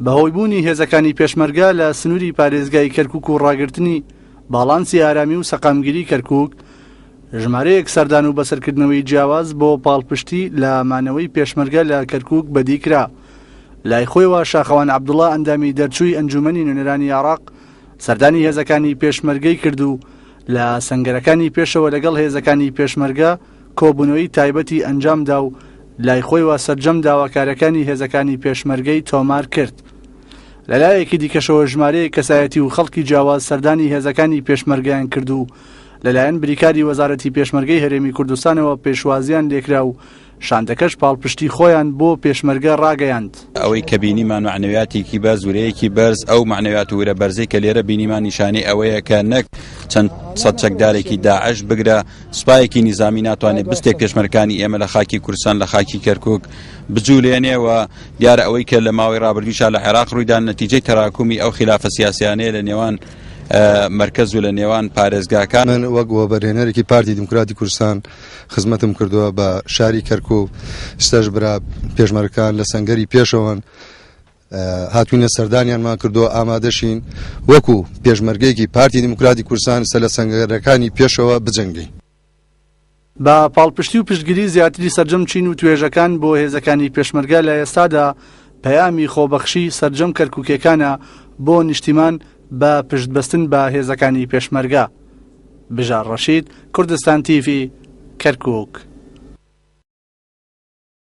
بەهۆی بوونی هێزەکانی پێشمەرگە لە سنووری پارێزگای کەرکووک و ڕاگررتنی باڵانسی ئارامی و سەقامگیری کەرکووک ژمارەیەک سەردان و بەسەرکردنەوەی جیاواز بۆ پاڵپشتی لە مانەوەی پێشمەرگە لە کەرکووک بەدیکرا. لای خۆیەوە شاخەوان عەبدوڵڵا ئەندامی دەرچووی ئەنجومەنی نوێنەرانی عێراق سەردانی هێزەکانی پێشمەرگەی کرد و لە سەنگەرەکانی پێشەوە لەگەڵ هێزەکانی پێشمەرگە کۆبوونەوەی تایبەتی ئەنجامدا و لای خۆیەوە سەرجەم داواکارەکانی هێزەکانی پێشمەرگەی تۆمار کرد. لەلایەکی دیکەشەوە ژمارەیە کەسایەتی و خەڵکی جیاواز سەردانی هێزەکانی پێشمەرگیان کرد و لەلایەن بریکاری وەزارەتی پێشمەرگەی هەرێمی کوردستانەوە پێشوازیان لێکرا و شاندەکەش پاڵپشتی خۆیان بۆ پێشمەرگە ڕاگەیاند. ئەوەی کە بینیمان معنەویاتێکی بەرز وورەیەکی بەرز ئەو معنەویات وورە بەرزەی کە لێرە بینیمان نیشانەی ئەوەیە کە نەک چەند سەد چەکدارێکی داعش بگرە سوپایەکی نیزامی ناتوانێت بستێک پێشمەرگەکانی ئێمە لە خاکی کوردستان لە خاکی کەرکووک بجوولێنێەوە. دیارە ئەوەی کە لە ماوەی ڕابردوویشا لە عێراق ڕوویدا نەتیجەی تەراکمی ئەو خلافە سیاسیانەیە لە نێوان مرکز و لە نێوان پارێزگاکان. من وەک وەبەرهێنەرێکی پارتی دموکراتی کوردستان خزمەتم کردووە بە شاری کەرکووک ستەش برا پێشمەرگەکان لە سەنگەری پێشەوەن هاتوونە سەردانیانمان کردووە ئامادەشین وەکو پێشمەرگەیەکی پارتی دموکراتی کوردستان سە لە سەنگەرەکانی پێشەوە بجەنگین. بە پاڵپشتی و پشتگیری زیاتری سەرجەم چین و توێژەکان بۆ هێزەکانی پێشمەرگە لە ئێستادا پەیامی خۆبەخشی سەرجەم کەرکووکیەکانە بۆ نیشتیمان بە پشتبەستن بە هێزەکانی پێشمەرگە. بژار ڕەشید، کوردستان تیڤی، کەرکووک.